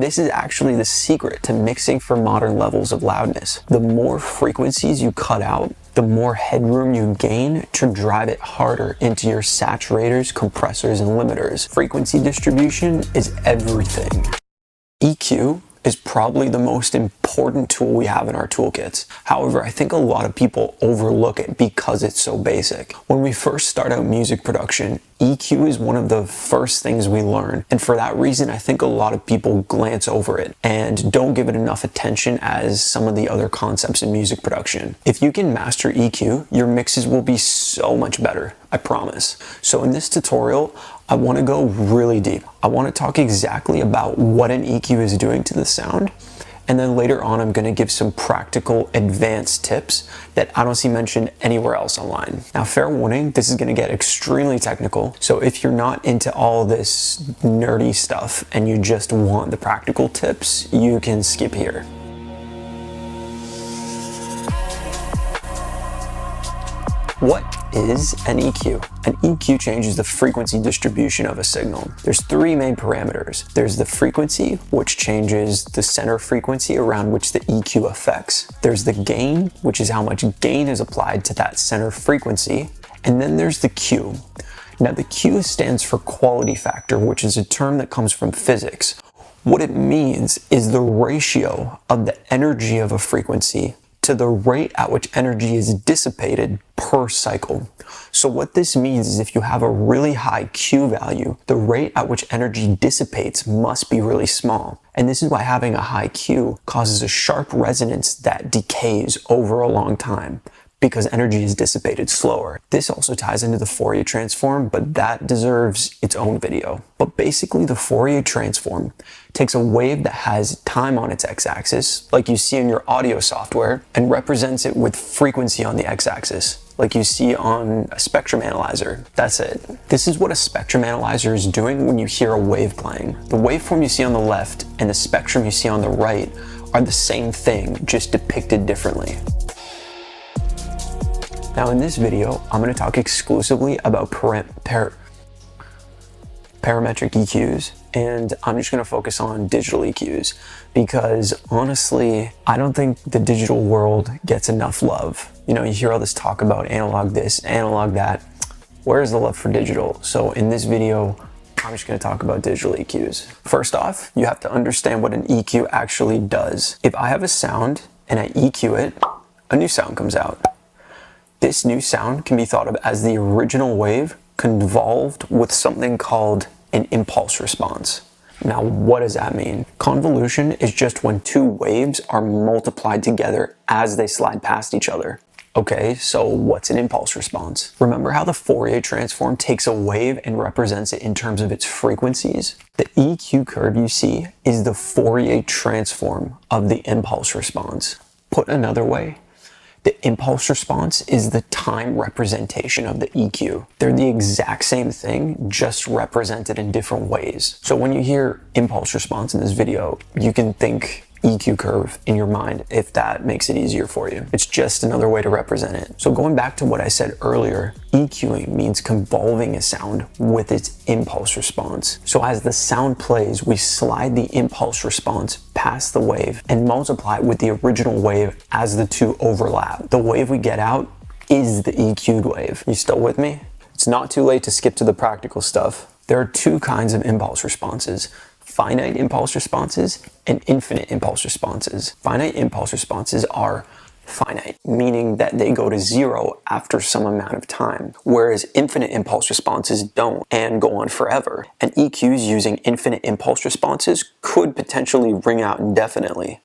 This is actually the secret to mixing for modern levels of loudness. The more frequencies you cut out, the more headroom you gain to drive it harder into your saturators, compressors, and limiters. Frequency distribution is everything. EQ is probably the most important tool we have in our toolkits. However, I think a lot of people overlook it because it's so basic. When we first start out music production, EQ is one of the first things we learn. And for that reason, I think a lot of people glance over it and don't give it enough attention as some of the other concepts in music production. If you can master EQ, your mixes will be so much better, I promise. So in this tutorial, I want to go really deep. I want to talk exactly about what an EQ is doing to the sound. And then later on, I'm going to give some practical advanced tips that I don't see mentioned anywhere else online. Now, fair warning, this is going to get extremely technical. So if you're not into all this nerdy stuff and you just want the practical tips, you can skip here. What is an EQ? An EQ changes the frequency distribution of a signal. There's three main parameters. There's the frequency, which changes the center frequency around which the EQ affects. There's the gain, which is how much gain is applied to that center frequency. And then there's the Q. Now the Q stands for quality factor, which is a term that comes from physics. What it means is the ratio of the energy of a frequency to the rate at which energy is dissipated per cycle. So what this means is if you have a really high Q value, the rate at which energy dissipates must be really small. And this is why having a high Q causes a sharp resonance that decays over a long time, because energy is dissipated slower. This also ties into the Fourier transform, but that deserves its own video. But basically the Fourier transform takes a wave that has time on its x-axis, like you see in your audio software, and represents it with frequency on the x-axis, like you see on a spectrum analyzer. That's it. This is what a spectrum analyzer is doing when you hear a wave playing. The waveform you see on the left and the spectrum you see on the right are the same thing, just depicted differently. Now in this video, I'm going to talk exclusively about parametric EQs, and I'm just going to focus on digital EQs because honestly, I don't think the digital world gets enough love. You know, you hear all this talk about analog this, analog that. Where's the love for digital? So in this video, I'm just going to talk about digital EQs. First off, you have to understand what an EQ actually does. If I have a sound and I EQ it, a new sound comes out. This new sound can be thought of as the original wave convolved with something called an impulse response. Now, what does that mean? Convolution is just when two waves are multiplied together as they slide past each other. Okay, so what's an impulse response? Remember how the Fourier transform takes a wave and represents it in terms of its frequencies? The EQ curve you see is the Fourier transform of the impulse response. Put another way, the impulse response is the time representation of the EQ. They're the exact same thing, just represented in different ways. So when you hear impulse response in this video, you can think EQ curve in your mind if that makes it easier for you. It's just another way to represent it. So going back to what I said earlier, EQing means convolving a sound with its impulse response. So as the sound plays, we slide the impulse response past the wave and multiply it with the original wave as the two overlap. The wave we get out is the EQ'd wave. You still with me? It's not too late to skip to the practical stuff. There are two kinds of impulse responses: finite impulse responses and infinite impulse responses. Finite impulse responses are finite, meaning that they go to zero after some amount of time, whereas infinite impulse responses don't and go on forever. And EQs using infinite impulse responses could potentially ring out indefinitely.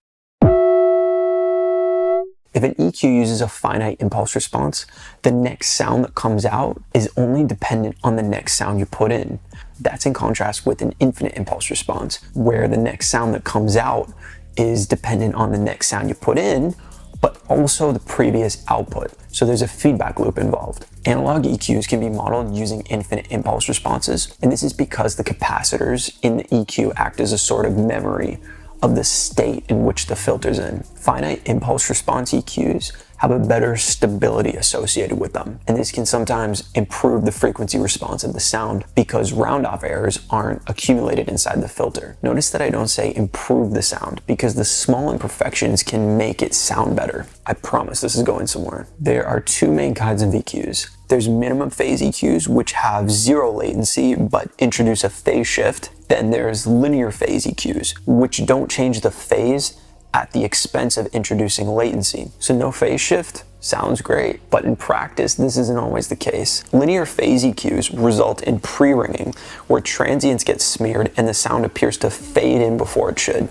If an EQ uses a finite impulse response, the next sound that comes out is only dependent on the next sound you put in. That's in contrast with an infinite impulse response, where the next sound that comes out is dependent on the next sound you put in, but also the previous output. So there's a feedback loop involved. Analog EQs can be modeled using infinite impulse responses, and this is because the capacitors in the EQ act as a sort of memory of the state in which the filter's in. Finite impulse response EQs have a better stability associated with them, and this can sometimes improve the frequency response of the sound because round-off errors aren't accumulated inside the filter. Notice that I don't say improve the sound because the small imperfections can make it sound better. I promise this is going somewhere. There are two main kinds of EQs. There's minimum phase EQs, which have zero latency but introduce a phase shift. Then there's linear phase EQs, which don't change the phase at the expense of introducing latency. So no phase shift sounds great, but in practice, this isn't always the case. Linear phase EQs result in pre-ringing, where transients get smeared and the sound appears to fade in before it should.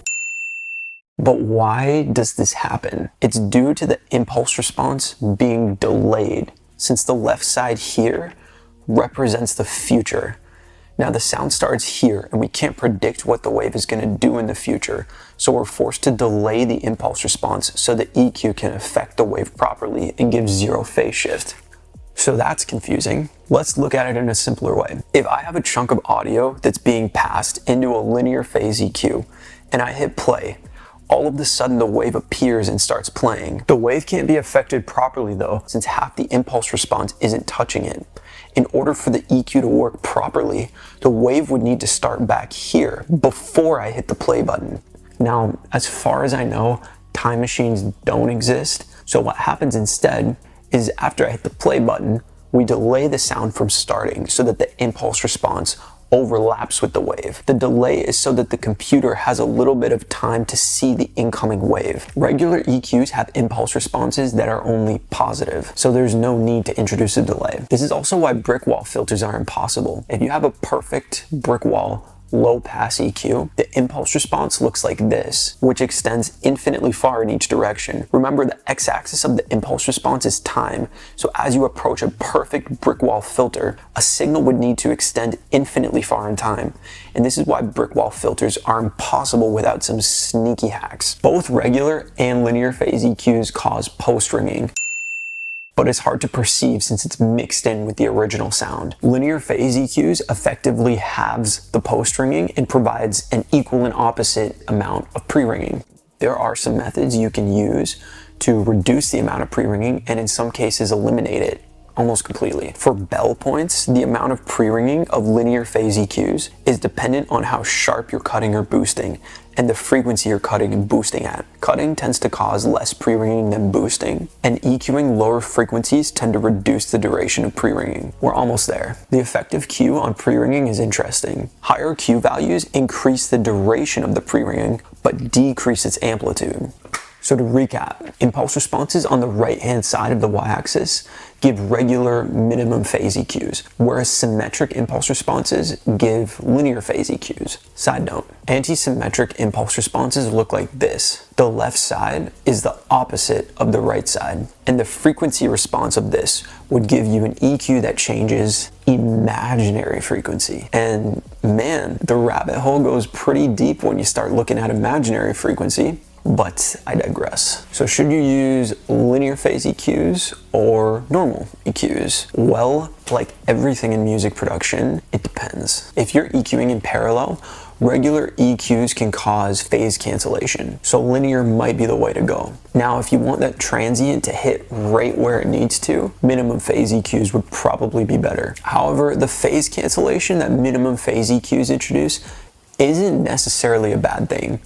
But why does this happen? It's due to the impulse response being delayed, since the left side here represents the future. Now the sound starts here and we can't predict what the wave is going to do in the future, so we're forced to delay the impulse response so the EQ can affect the wave properly and give zero phase shift. So that's confusing. Let's look at it in a simpler way. If I have a chunk of audio that's being passed into a linear phase EQ and I hit play, all of a sudden the wave appears and starts playing. The wave can't be affected properly though, since half the impulse response isn't touching it. In order for the EQ to work properly, the wave would need to start back here before I hit the play button. Now, as far as I know, time machines don't exist, so what happens instead is after I hit the play button, we delay the sound from starting so that the impulse response overlaps with the wave. The delay is so that the computer has a little bit of time to see the incoming wave. Regular EQs have impulse responses that are only positive, so there's no need to introduce a delay. This is also why brick wall filters are impossible. If you have a perfect brick wall low pass EQ, the impulse response looks like this, which extends infinitely far in each direction. Remember, the x-axis of the impulse response is time, so as you approach a perfect brick wall filter, a signal would need to extend infinitely far in time. And this is why brick wall filters are impossible without some sneaky hacks. Both regular and linear phase EQs cause post-ringing, but it's hard to perceive since it's mixed in with the original sound. Linear phase EQs effectively halves the post-ringing and provides an equal and opposite amount of pre-ringing. There are some methods you can use to reduce the amount of pre-ringing and in some cases eliminate it almost completely. For bell points, the amount of pre-ringing of linear phase EQs is dependent on how sharp you're cutting or boosting and the frequency you're cutting and boosting at. Cutting tends to cause less pre-ringing than boosting, and EQing lower frequencies tend to reduce the duration of pre-ringing. We're almost there. The effective Q on pre-ringing is interesting. Higher Q values increase the duration of the pre-ringing, but decrease its amplitude. So to recap, impulse responses on the right-hand side of the y-axis give regular minimum phase EQs, whereas symmetric impulse responses give linear phase EQs. Side note, anti-symmetric impulse responses look like this. The left side is the opposite of the right side, and the frequency response of this would give you an EQ that changes imaginary frequency. And man, the rabbit hole goes pretty deep when you start looking at imaginary frequency. But I digress. So should you use linear phase EQs or normal EQs? Well, like everything in music production, it depends. If you're EQing in parallel, regular EQs can cause phase cancellation, so linear might be the way to go. Now, if you want that transient to hit right where it needs to, minimum phase EQs would probably be better. However, the phase cancellation that minimum phase EQs introduce isn't necessarily a bad thing.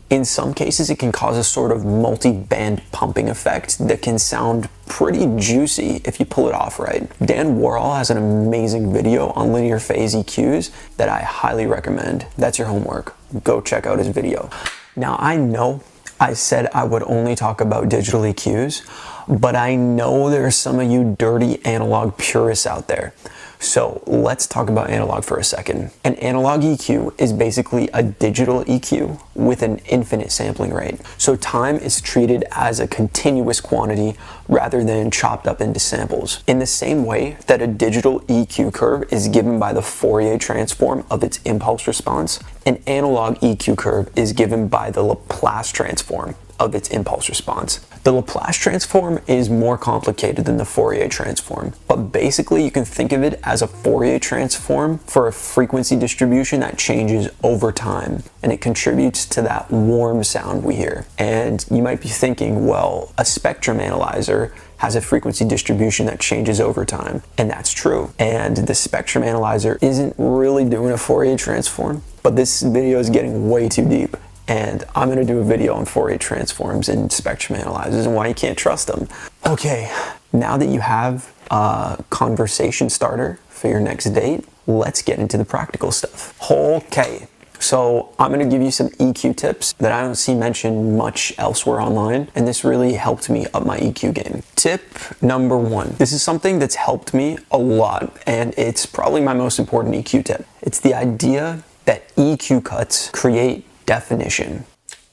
In some cases, it can cause a sort of multi-band pumping effect that can sound pretty juicy if you pull it off right. Dan Warhol has an amazing video on linear phase EQs that I highly recommend. That's your homework. Go check out his video. Now, I know I said I would only talk about digital EQs, but I know there are some of you dirty analog purists out there. So let's talk about analog for a second. An analog EQ is basically a digital EQ with an infinite sampling rate. So time is treated as a continuous quantity rather than chopped up into samples. In the same way that a digital EQ curve is given by the Fourier transform of its impulse response, an analog EQ curve is given by the Laplace transform of its impulse response. The Laplace transform is more complicated than the Fourier transform, but basically you can think of it as a Fourier transform for a frequency distribution that changes over time, and it contributes to that warm sound we hear. And you might be thinking, well, a spectrum analyzer has a frequency distribution that changes over time, and that's true. And the spectrum analyzer isn't really doing a Fourier transform, but this video is getting way too deep. And I'm gonna do a video on Fourier transforms and spectrum analyzers and why you can't trust them. Okay, now that you have a conversation starter for your next date, let's get into the practical stuff. Okay, so I'm gonna give you some EQ tips that I don't see mentioned much elsewhere online, and this really helped me up my EQ game. Tip number 1. This is something that's helped me a lot, and it's probably my most important EQ tip. It's the idea that EQ cuts create definition.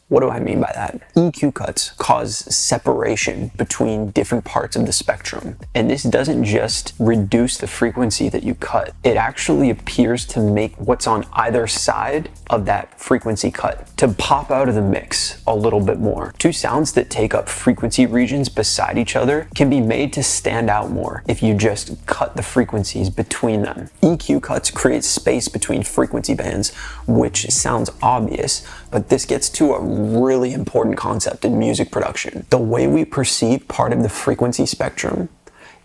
What do I mean by that? EQ cuts cause separation between different parts of the spectrum. And this doesn't just reduce the frequency that you cut. It actually appears to make what's on either side of that frequency cut to pop out of the mix a little bit more. Two sounds that take up frequency regions beside each other can be made to stand out more if you just cut the frequencies between them. EQ cuts create space between frequency bands, which sounds obvious, but this gets to a really important concept in music production. The way we perceive part of the frequency spectrum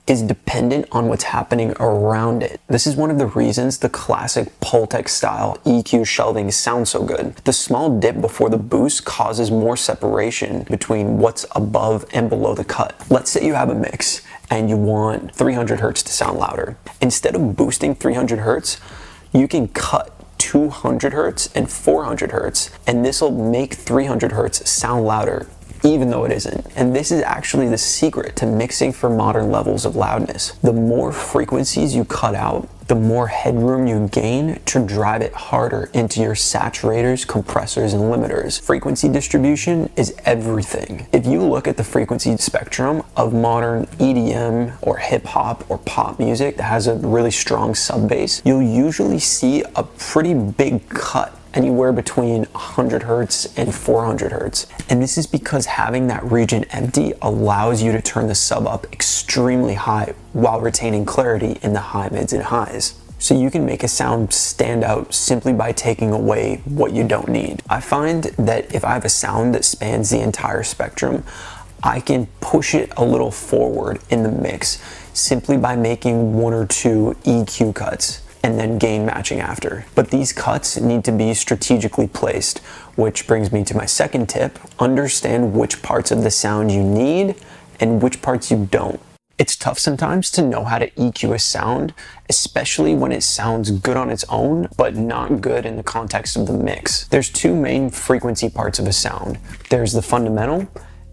is dependent on what's happening around it. This is one of the reasons the classic Pultec style EQ shelving sounds so good. The small dip before the boost causes more separation between what's above and below the cut. Let's say you have a mix and you want 300 hertz to sound louder. Instead of boosting 300 hertz, you can cut 200 hertz and 400 hertz, and this will make 300 hertz sound louder even though it isn't. And this is actually the secret to mixing for modern levels of loudness. The more frequencies you cut out, the more headroom you gain to drive it harder into your saturators, compressors, and limiters. Frequency distribution is everything. If you look at the frequency spectrum of modern EDM or hip hop or pop music that has a really strong sub bass, you'll usually see a pretty big cut anywhere between 100 hertz and 400 hertz. And this is because having that region empty allows you to turn the sub up extremely high while retaining clarity in the high, mids, and highs. So you can make a sound stand out simply by taking away what you don't need. I find that if I have a sound that spans the entire spectrum, I can push it a little forward in the mix simply by making 1 or 2 EQ cuts and then gain matching after. But these cuts need to be strategically placed, which brings me to my second tip. Understand which parts of the sound you need and which parts you don't. It's tough sometimes to know how to EQ a sound, especially when it sounds good on its own, but not good in the context of the mix. There's 2 main frequency parts of a sound. There's the fundamental,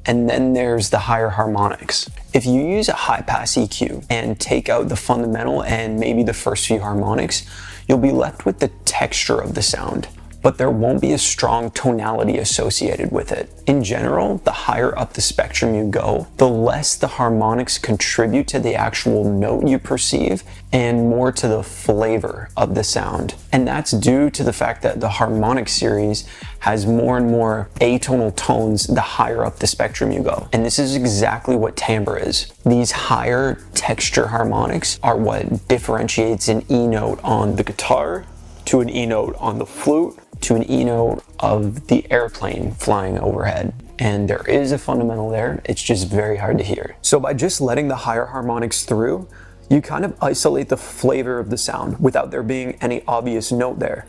and then there's the higher harmonics. If you use a high pass EQ and take out the fundamental and maybe the first few harmonics, you'll be left with the texture of the sound, but there won't be a strong tonality associated with it. In general, the higher up the spectrum you go, the less the harmonics contribute to the actual note you perceive and more to the flavor of the sound. And that's due to the fact that the harmonic series has more and more atonal tones the higher up the spectrum you go. And this is exactly what timbre is. These higher texture harmonics are what differentiates an E note on the guitar to an E note on the flute to an E note of the airplane flying overhead. And there is a fundamental there, it's just very hard to hear. So by just letting the higher harmonics through, you kind of isolate the flavor of the sound without there being any obvious note there.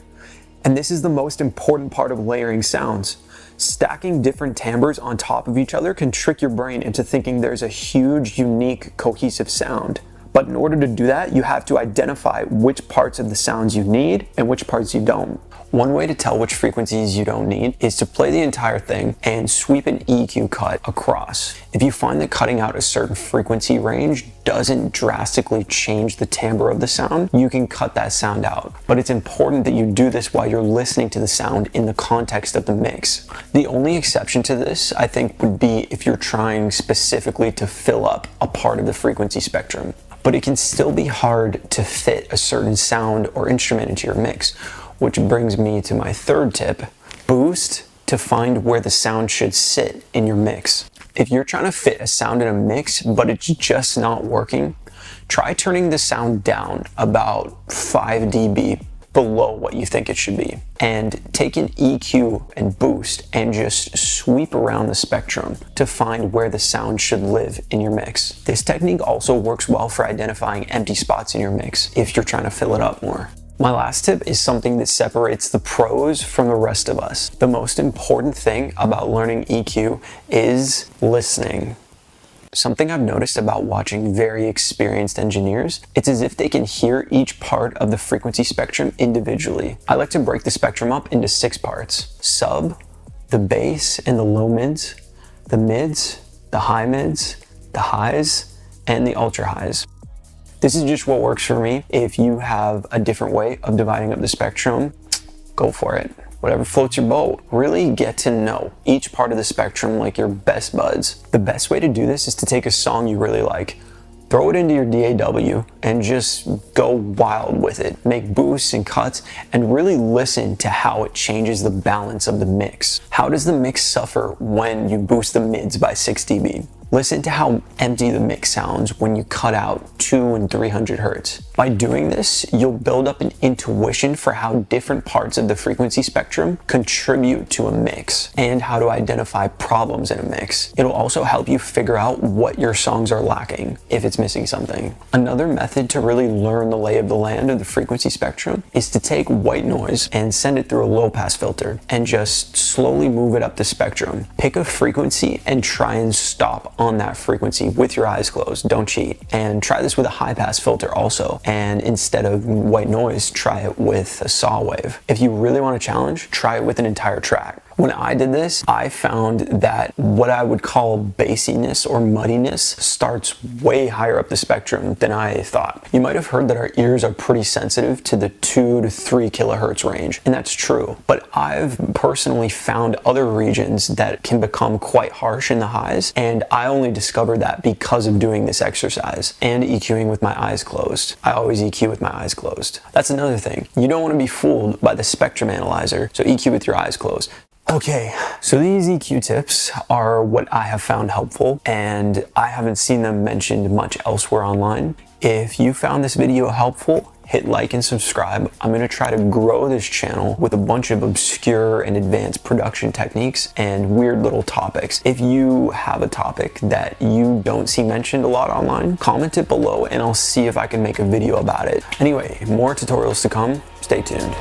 And this is the most important part of layering sounds. Stacking different timbres on top of each other can trick your brain into thinking there's a huge, unique, cohesive sound. But in order to do that, you have to identify which parts of the sounds you need and which parts you don't. One way to tell which frequencies you don't need is to play the entire thing and sweep an EQ cut across. If you find that cutting out a certain frequency range doesn't drastically change the timbre of the sound, you can cut that sound out. But it's important that you do this while you're listening to the sound in the context of the mix. The only exception to this, I think, would be if you're trying specifically to fill up a part of the frequency spectrum. But it can still be hard to fit a certain sound or instrument into your mix, which brings me to my third tip. Boost to find where the sound should sit in your mix. If you're trying to fit a sound in a mix, but it's just not working, try turning the sound down about 5 dB below what you think it should be. And take an EQ and boost and just sweep around the spectrum to find where the sound should live in your mix. This technique also works well for identifying empty spots in your mix if you're trying to fill it up more. My last tip is something that separates the pros from the rest of us. The most important thing about learning EQ is listening. Something I've noticed about watching very experienced engineers, it's as if they can hear each part of the frequency spectrum individually. I like to break the spectrum up into 6 parts: sub, the bass and the low mids, the mids, the high mids, the highs, and the ultra highs. This is just what works for me. If you have a different way of dividing up the spectrum, go for it. Whatever floats your boat. Really get to know each part of the spectrum like your best buds. The best way to do this is to take a song you really like, throw it into your DAW, and just go wild with it. Make boosts and cuts, and really listen to how it changes the balance of the mix. How does the mix suffer when you boost the mids by 6 dB? Listen to how empty the mix sounds when you cut out 200 and 300 hertz. By doing this, you'll build up an intuition for how different parts of the frequency spectrum contribute to a mix and how to identify problems in a mix. It'll also help you figure out what your songs are lacking if it's missing something. Another method to really learn the lay of the land of the frequency spectrum is to take white noise and send it through a low pass filter and just slowly move it up the spectrum. Pick a frequency and try and stop on that frequency with your eyes closed. Don't cheat. And try this with a high pass filter also. And instead of white noise, try it with a saw wave. If you really want a challenge, try it with an entire track. When I did this, I found that what I would call bassiness or muddiness starts way higher up the spectrum than I thought. You might have heard that our ears are pretty sensitive to the 2 to 3 kilohertz range, and that's true. But I've personally found other regions that can become quite harsh in the highs, and I only discovered that because of doing this exercise and EQing with my eyes closed. I always EQ with my eyes closed. That's another thing. You don't want to be fooled by the spectrum analyzer, so EQ with your eyes closed. Okay, so these EQ tips are what I have found helpful, and I haven't seen them mentioned much elsewhere online. If you found this video helpful, hit like and subscribe. I'm going to try to grow this channel with a bunch of obscure and advanced production techniques and weird little topics. If you have a topic that you don't see mentioned a lot online, comment it below and I'll see if I can make a video about it. Anyway, more tutorials to come. Stay tuned.